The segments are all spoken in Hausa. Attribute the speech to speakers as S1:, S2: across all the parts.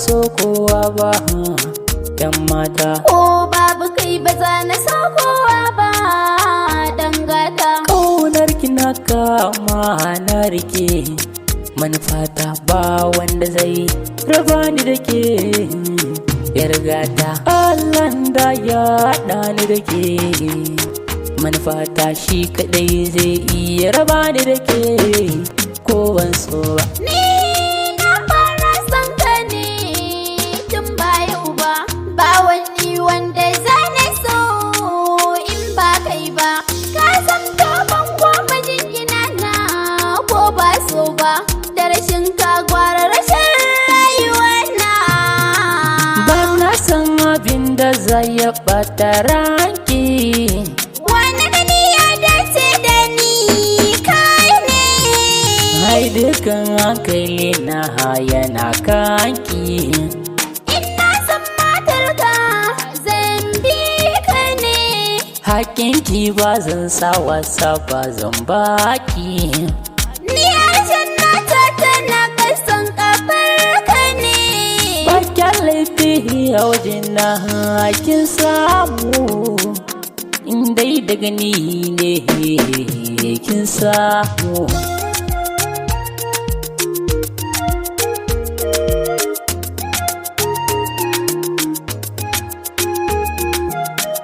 S1: so kowa ba yan mata.
S2: Ko babu kai ba za na so kowa ba dan gata.
S1: Ƙaunar ki na kama na rike, manufata ba wanda zai raba ni da ke yar gata. Allah da ya haɗa ni da ke, manufata shi kaɗai zai iya raba ni da ke ko ban so ba.
S2: Ni na fara son ka ne tun ba yau ba, ba wani wanda zane so in ba kai ba. Ka san to ban goma jingina na ko ba so ba, da rashin ka gwara rashin rayuwa na.
S1: Ba na san abin da zai ya ɓata ranki,
S2: wani gani ya dace da ni kai ne.
S1: hai dukan hankali na yana kanki.
S2: Ina san matarka zan bi ka ne,
S1: Hakinki ba zan sa wasa ba zan baki.
S2: ni ashen nata tana kasan kafar ka ne.
S1: Bakin laifi a wajen na hakin samu, in dai daga ni ne kin samu.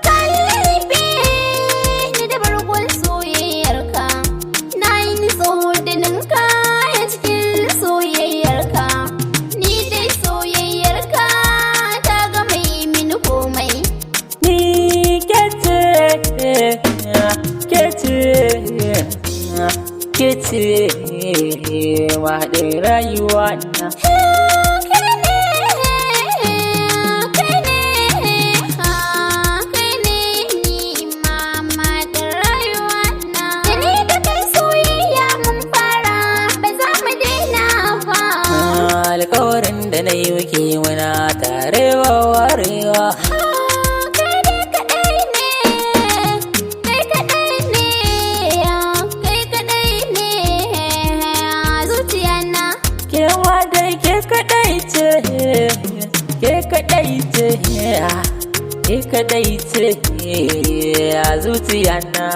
S2: Kallabe ni da bargon soyayyarka, na yi nitso da ninka ya cikin soyayyarka. Ni dai soyayyarka ta gama yi mini komai.
S1: Ni kece waɗin rayuwa na. Alkawarin da na yi muke muna tare ba warewa. Kewa dai ke kadai ce, ke kadai ce, ke kadai ce a zuciya na.